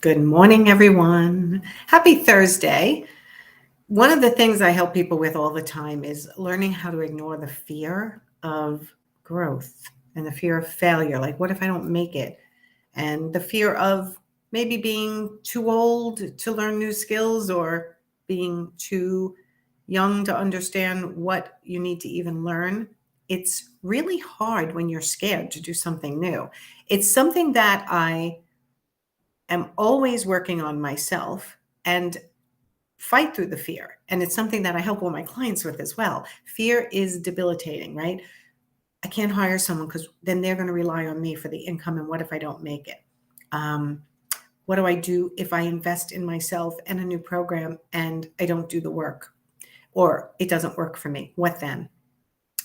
Good morning, everyone. Happy Thursday. One of the things I help people with all the time is learning how to ignore the fear of growth and the fear of failure. Like, what if I don't make it? And the fear of maybe being too old to learn new skills or being too young to understand what you need to even learn. It's really hard when you're scared to do something new. It's something that I am always working on myself and fight through the fear. And it's something that I help all my clients with as well. Fear is debilitating, right? I can't hire someone because then they're going to rely on me for the income. And what if I don't make it? Um, what do I do if I invest in myself and a new program and I don't do the work or it doesn't work for me? What then?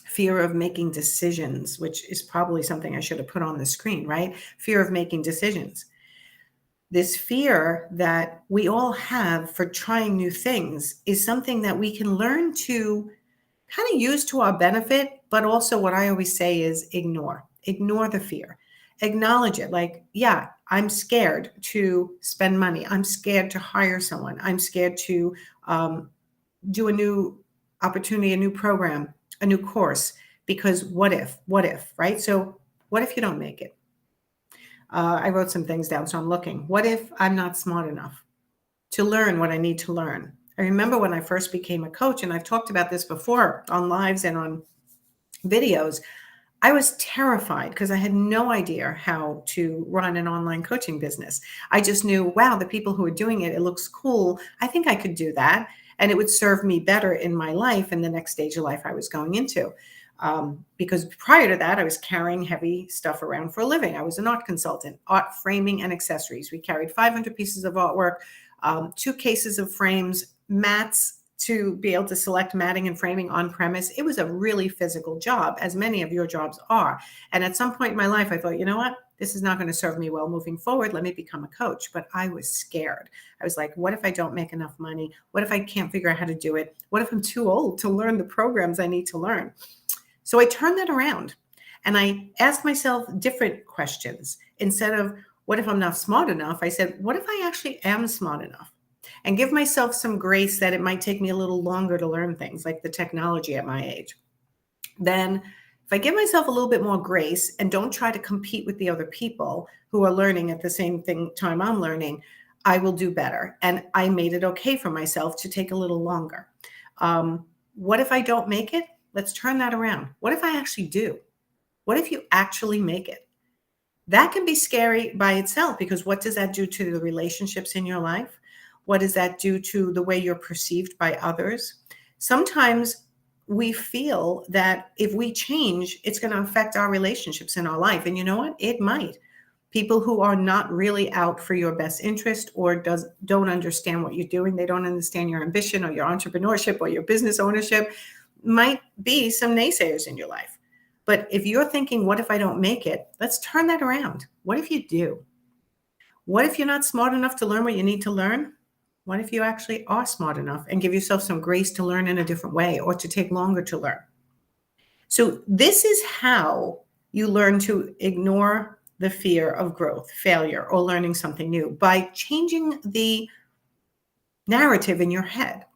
Fear of making decisions, which is probably something I should have put on the screen, right? Fear of making decisions. This fear that we all have for trying new things is something that we can learn to kind of use to our benefit, but also what I always say is ignore the fear, acknowledge it. Like, yeah, I'm scared to spend money. I'm scared to hire someone. I'm scared to do a new opportunity, a new program, a new course, because what if, right? So what if you don't make it? I wrote some things down, so I'm looking. What if I'm not smart enough to learn what I need to learn? I remember when I first became a coach, and I've talked about this before on lives and on videos. I was terrified because I had no idea how to run an online coaching business. I just knew, wow, the people who are doing it, it looks cool. I think I could do that. And it would serve me better in my life and the next stage of life I was going into. Because prior to that, I was carrying heavy stuff around for a living. I was an art consultant, art framing and accessories. We carried 500 pieces of artwork, 2 cases of frames, mats to be able to select matting and framing on premise. It was a really physical job, as many of your jobs are. And at some point in my life, I thought, you know what? This is not going to serve me well moving forward. Let me become a coach. But I was scared. I was like, what if I don't make enough money? What if I can't figure out how to do it? What if I'm too old to learn the programs I need to learn? So I turned that around and I asked myself different questions. Instead of what if I'm not smart enough, I said, what if I actually am smart enough? And give myself some grace that it might take me a little longer to learn things like the technology at my age. Then if I give myself a little bit more grace and don't try to compete with the other people who are learning at the same time I'm learning, I will do better. And I made it okay for myself to take a little longer. What if I don't make it? Let's turn that around. What if I actually do? What if you actually make it? That can be scary by itself because what does that do to the relationships in your life? What does that do to the way you're perceived by others? Sometimes we feel that if we change, it's going to affect our relationships in our life. And you know what? It might. People who are not really out for your best interest or don't understand what you're doing, they don't understand your ambition or your entrepreneurship or your business ownership, might be some naysayers in your life. But if you're thinking, what if I don't make it? Let's turn that around. What if you do? What if you're not smart enough to learn what you need to learn? What if you actually are smart enough and give yourself some grace to learn in a different way or to take longer to learn? So, this is how you learn to ignore the fear of growth, failure, or learning something new by changing the narrative in your head.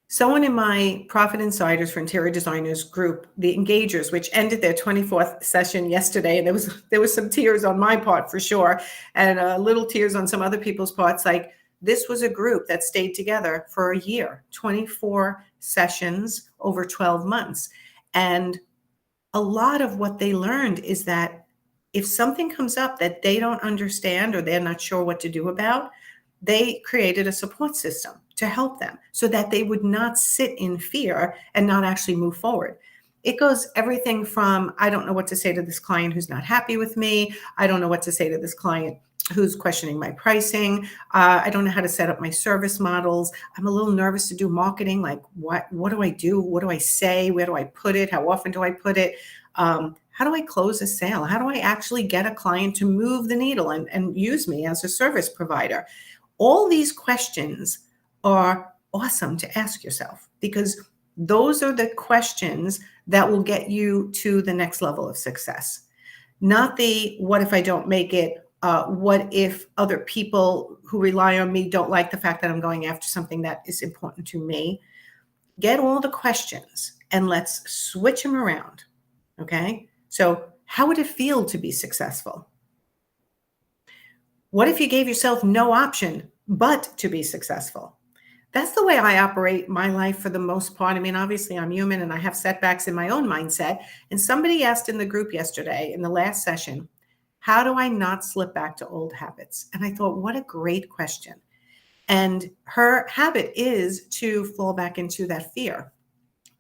Someone in my Profit Insiders for Interior Designers group, the Engagers, which ended their 24th session yesterday, and there was some tears on my part for sure, and little tears on some other people's parts. Like, this was a group that stayed together for a year, 24 sessions over 12 months. And a lot of what they learned is that if something comes up that they don't understand or they're not sure what to do about, they created a support system to help them so that they would not sit in fear and not actually move forward. It goes everything from, I don't know what to say to this client who's not happy with me. I don't know what to say to this client who's questioning my pricing. I don't know how to set up my service models. I'm a little nervous to do marketing. Like, what do I do? What do I say? Where do I put it? How often do I put it? How do I close a sale? How do I actually get a client to move the needle and use me as a service provider? All these questions are awesome to ask yourself because those are the questions that will get you to the next level of success. Not the what if I don't make it, What if other people who rely on me don't like the fact that I'm going after something that is important to me? Get all the questions and let's switch them around. Okay. So, how would it feel to be successful? What if you gave yourself no option but to be successful? That's the way I operate my life for the most part. I mean, obviously, I'm human and I have setbacks in my own mindset. And somebody asked in the group yesterday in the last session, how do I not slip back to old habits? And I thought, what a great question. And her habit is to fall back into that fear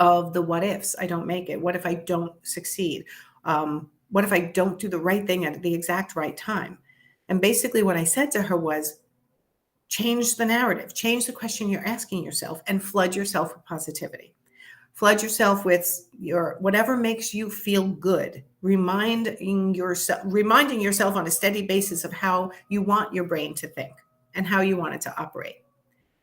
of the what ifs. I don't make it. What if I don't succeed? What if I don't do the right thing at the exact right time? And basically, what I said to her was, change the narrative, change the question you're asking yourself, and flood yourself with positivity. Flood yourself with your whatever makes you feel good, reminding yourself on a steady basis of how you want your brain to think and how you want it to operate.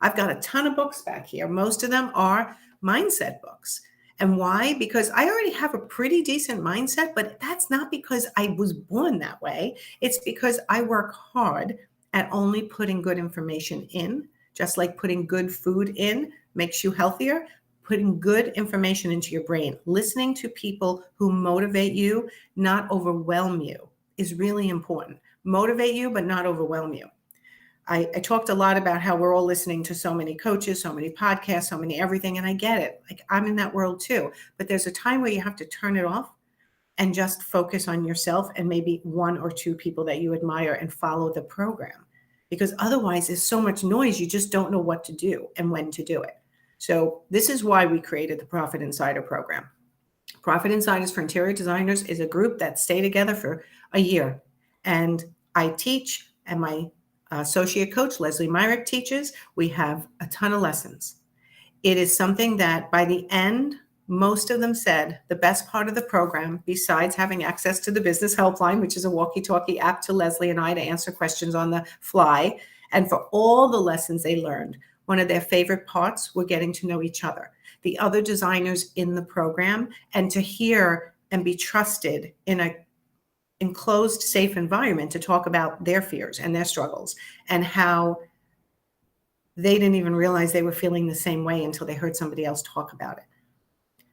I've got a ton of books back here. Most of them are mindset books. And why? Because I already have a pretty decent mindset, but that's not because I was born that way. It's because I work hard at only putting good information in, just like putting good food in makes you healthier. Putting good information into your brain, listening to people who motivate you, not overwhelm you, is really important. Motivate you, but not overwhelm you. I talked a lot about how we're all listening to so many coaches, so many podcasts, so many everything, and I get it. Like, I'm in that world too. But there's a time where you have to turn it off and just focus on yourself and maybe one or two people that you admire and follow the program. Because otherwise, there's so much noise, you just don't know what to do and when to do it. So this is why we created the Profit Insider program. Profit Insiders for Interior Designers is a group that stay together for a year. And I teach, and my associate coach, Leslie Myrick, teaches. We have a ton of lessons. It is something that by the end, most of them said the best part of the program, besides having access to the business helpline, which is a walkie-talkie app to Leslie and I to answer questions on the fly, and for all the lessons they learned, one of their favorite parts were getting to know each other, the other designers in the program, and to hear and be trusted in a enclosed, safe environment to talk about their fears and their struggles and how they didn't even realize they were feeling the same way until they heard somebody else talk about it.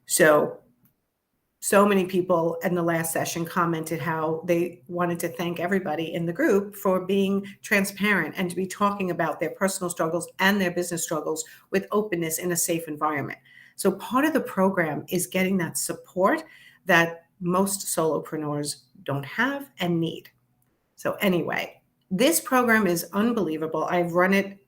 So many people in the last session commented how they wanted to thank everybody in the group for being transparent and to be talking about their personal struggles and their business struggles with openness in a safe environment. So part of the program is getting that support that most solopreneurs don't have and need. So anyway, this program is unbelievable. I've run it,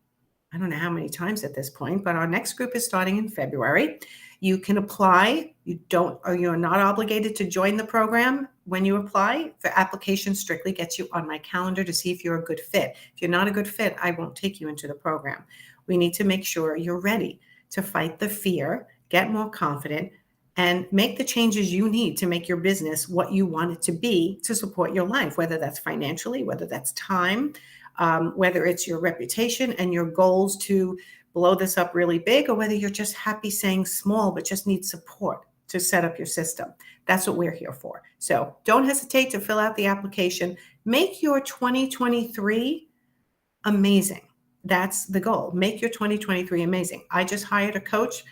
I don't know how many times at this point, but our next group is starting in February. You can apply. You're not obligated to join the program when you apply. The application strictly gets you on my calendar to see if you're a good fit. If you're not a good fit, I won't take you into the program. We need to make sure you're ready to fight the fear, get more confident, and make the changes you need to make your business what you want it to be to support your life, whether that's financially, whether that's time, whether it's your reputation and your goals to blow this up really big, or whether you're just happy saying small, but just need support to set up your system. That's what we're here for. So don't hesitate to fill out the application. Make your 2023 amazing. That's the goal. Make your 2023 amazing. I just hired a coach,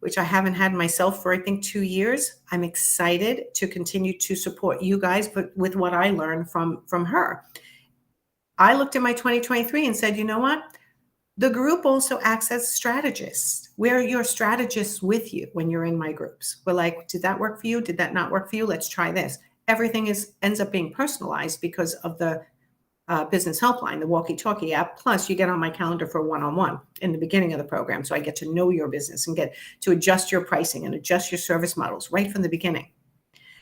which I haven't had myself for, I think, 2 years. I'm excited to continue to support you guys, but with what I learned from her. I looked at my 2023 and said, you know what? The group also acts as strategists. We're your strategists with you when you're in my groups. We're like, did that work for you? Did that not work for you? Let's try this. Everything ends up being personalized because of the business helpline, the walkie-talkie app. Plus, you get on my calendar for a one-on-one in the beginning of the program. So I get to know your business and get to adjust your pricing and adjust your service models right from the beginning.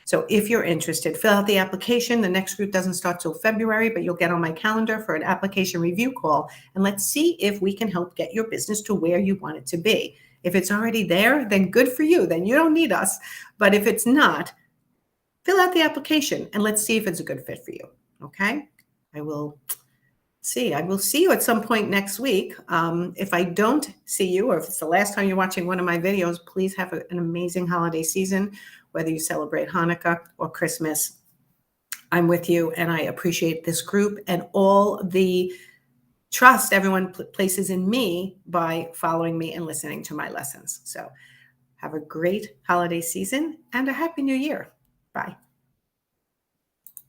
So if you're interested, fill out the application. The next group doesn't start till February, but you'll get on my calendar for an application review call. And let's see if we can help get your business to where you want it to be. If it's already there, then good for you. Then you don't need us. But if it's not, fill out the application and let's see if it's a good fit for you. Okay? I will see you at some point next week. If I don't see you, or if it's the last time you're watching one of my videos, please have an amazing holiday season, whether you celebrate Hanukkah or Christmas. I'm with you, and I appreciate this group and all the trust everyone places in me by following me and listening to my lessons. So have a great holiday season and a happy new year. Bye.